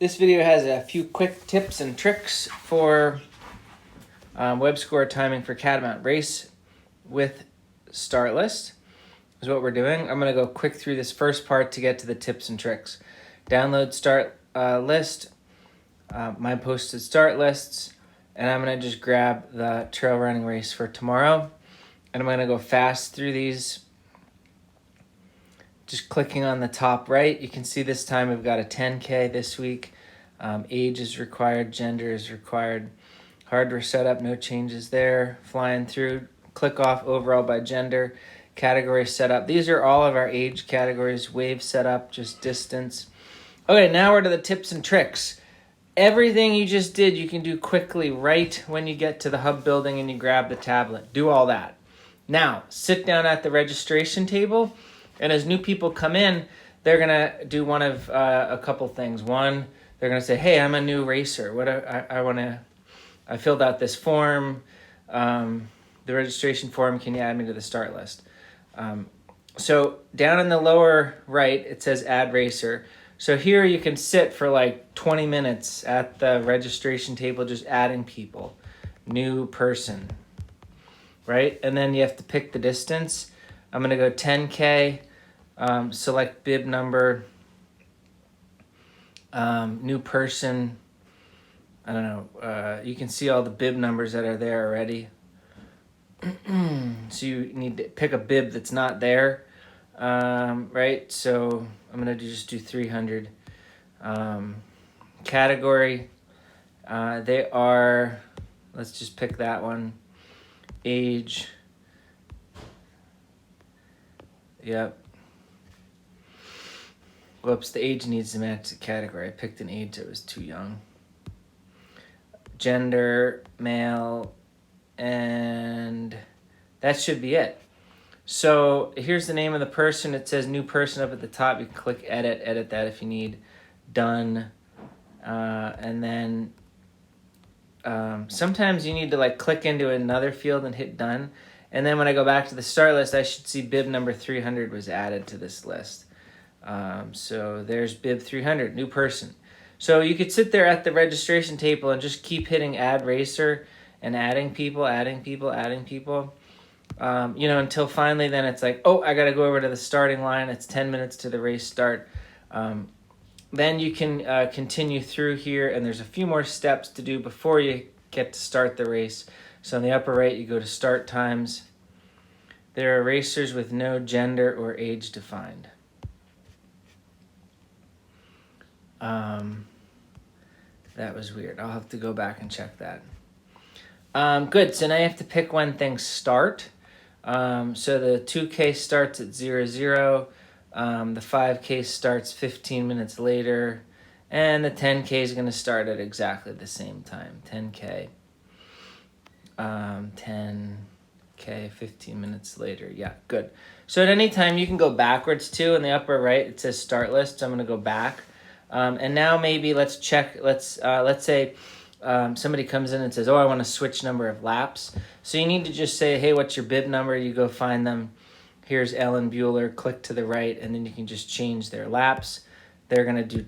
This video has a few quick tips and tricks for webscorer timing for Catamount. Race with start list is what we're doing. I'm going to go quick through this first part to get to the tips and tricks. Download start list, my posted start lists, and I'm going to just grab the trail running race for tomorrow. And I'm going to go fast through these. Just clicking on the top right, you can see this time we've got a 10K this week. Age is required, gender is required. Hardware setup, no changes there. Flying through, click off overall by gender. Category setup. These are all of our age categories. Wave setup, just distance. Okay, now we're to the tips and tricks. Everything you just did, you can do quickly right when you get to the hub building and you grab the tablet. Do all that. Now, sit down at the registration table. And as new people come in, they're going to do one of a couple things. One, they're going to say, hey, I'm a new racer. I filled out this form, the registration form. Can you add me to the start list? So down in the lower right, it says add racer. So here you can sit for like 20 minutes at the registration table just adding people. New person, right? And then you have to pick the distance. I'm going to go 10K. Select bib number, new person. I don't know. You can see all the bib numbers that are there already. So you need to pick a bib that's not there, right? So I'm going to just do 300. Category, they are, let's just pick that one. Age. Yep. Whoops, the age needs to match the category. I picked an age that was too young. Gender, male, and that should be it. So here's the name of the person. It says new person up at the top. You can click edit that if you need. Done. And then sometimes you need to like click into another field and hit done. And then when I go back to the start list, I should see bib number 300 was added to this list. So there's bib 300, new person. So you could sit there at the registration table and just keep hitting add racer and adding people, until finally then it's like, oh, I got to go over to the starting line. It's 10 minutes to the race start. Then you can continue through here, and there's a few more steps to do before you get to start the race. So in the upper right, you go to start times. There are racers with no gender or age defined. That was weird. I'll have to go back and check that. Good. So now you have to pick when things start. So the 2K starts at 00. The 5K starts 15 minutes later. And the 10K is going to start at exactly the same time. 10K. 10K, 15 minutes later. Yeah, good. So at any time you can go backwards too. In the upper right, it says start list. So I'm going to go back. And now maybe let's check. Let's say somebody comes in and says, oh, I want to switch number of laps. So you need to just say, hey, what's your bib number? You go find them. Here's Ellen Bueller. Click to the right, and then you can just change their laps. They're going to do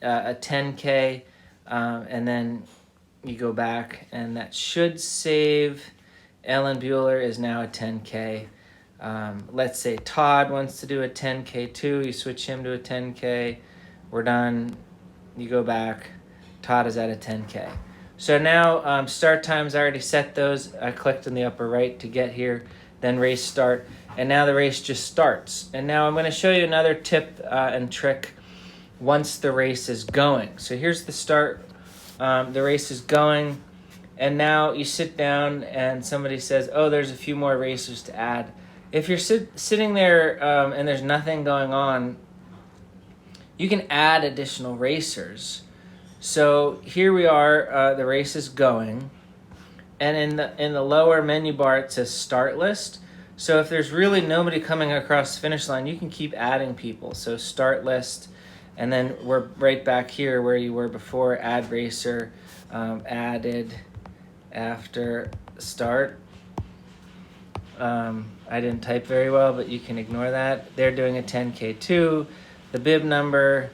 a 10K, and then you go back, and that should save. Ellen Bueller is now a 10K. Let's say Todd wants to do a 10K too. You switch him to a 10K. We're done. You go back. Todd is at a 10K. So now start times, I already set those. I clicked in the upper right to get here. Then race start. And now the race just starts. And now I'm going to show you another tip and trick once the race is going. So here's the start. The race is going. And now you sit down and somebody says, oh, there's a few more racers to add. If you're sitting there and there's nothing going on, you can add additional racers. So here we are, the race is going. And in the lower menu bar, it says start list. So if there's really nobody coming across the finish line, you can keep adding people. So start list, and then we're right back here where you were before, add racer, added after start. I didn't type very well, but you can ignore that. They're doing a 10K too. The bib number,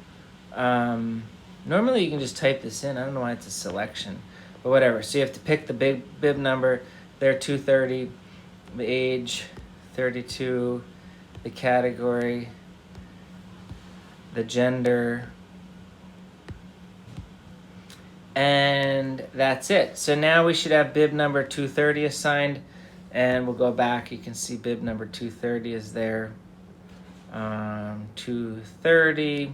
Normally you can just type this in. I don't know why it's a selection, but whatever. So you have to pick the bib number. They're 230, the age 32, the category, the gender, and that's it. So now we should have bib number 230 assigned, and we'll go back. You can see bib number 230 is there. 230.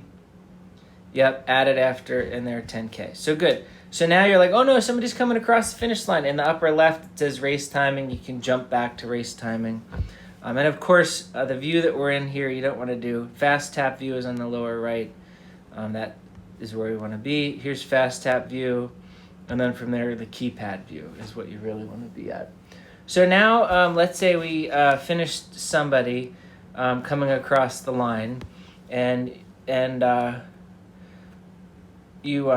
Yep, added after, and they're 10K. So good. So now you're like, oh no, somebody's coming across the finish line. In the upper left, it says race timing. You can jump back to race timing. And of course, the view that we're in here, you don't want to do. Fast tap view is on the lower right. That is where we want to be. Here's fast tap view. And then from there, the keypad view is what you really want to be at. So now, let's say we finished somebody coming across the line, and you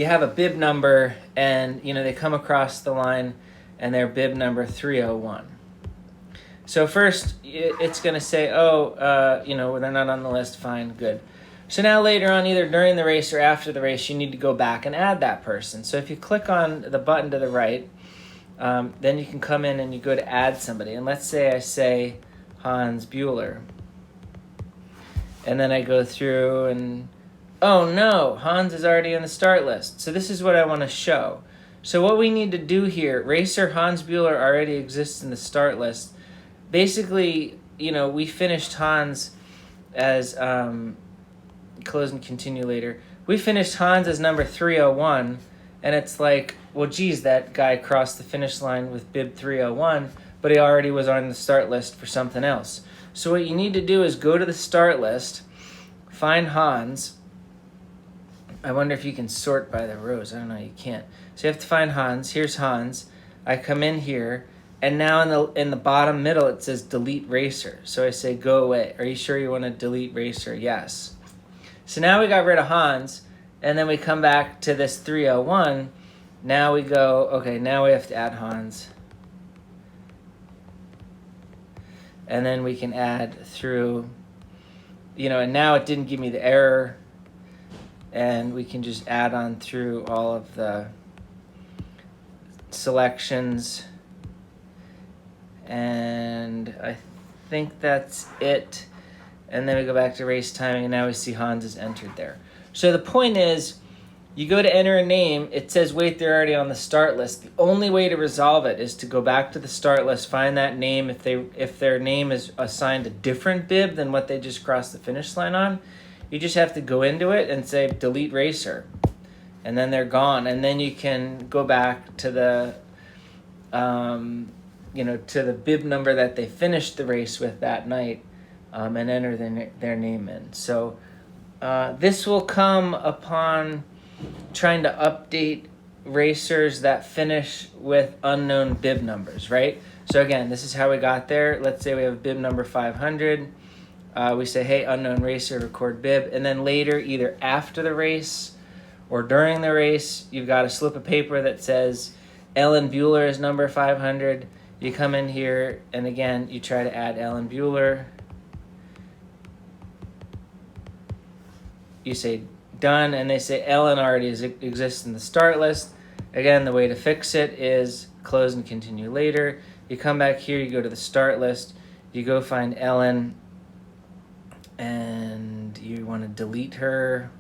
have a bib number, and they come across the line, and they're bib number 301. So first, it's going to say, they're not on the list. Fine, good. So now later on, either during the race or after the race, you need to go back and add that person. So if you click on the button to the right, then you can come in and you go to add somebody. And let's say I say Hans Bueller. And then I go through and, oh no, Hans is already in the start list. So this is what I want to show. So what we need to do here, racer Hans Bueller already exists in the start list. Basically, we finished Hans as, close and continue later. We finished Hans as number 301, and it's like, well, geez, that guy crossed the finish line with bib 301, but he already was on the start list for something else. So what you need to do is go to the start list, find Hans. I wonder if you can sort by the rows. I don't know, you can't. So you have to find Hans. Here's Hans. I come in here, and now in the bottom middle it says delete racer. So I say go away. Are you sure you want to delete racer? Yes. So now we got rid of Hans, and then we come back to this 301. Now we go, okay, now we have to add Hans. And then we can add through, and now it didn't give me the error. And we can just add on through all of the selections. And I think that's it. And then we go back to race timing, and now we see Hans is entered there. So the point is, you go to enter a name, it says, wait, they're already on the start list. The only way to resolve it is to go back to the start list, find that name. If their name is assigned a different bib than what they just crossed the finish line on, you just have to go into it and say delete racer. And then they're gone. And then you can go back to the, to the bib number that they finished the race with that night. And enter their name in. So this will come upon trying to update racers that finish with unknown bib numbers, right? So again, this is how we got there. Let's say we have bib number 500. We say, hey, unknown racer, record bib. And then later, either after the race or during the race, you've got a slip of paper that says Ellen Bueller is number 500. You come in here, and again, you try to add Ellen Bueller. You say done, and they say Ellen already exists in the start list. Again, the way to fix it is close and continue later. You come back here, you go to the start list, you go find Ellen, and you want to delete her.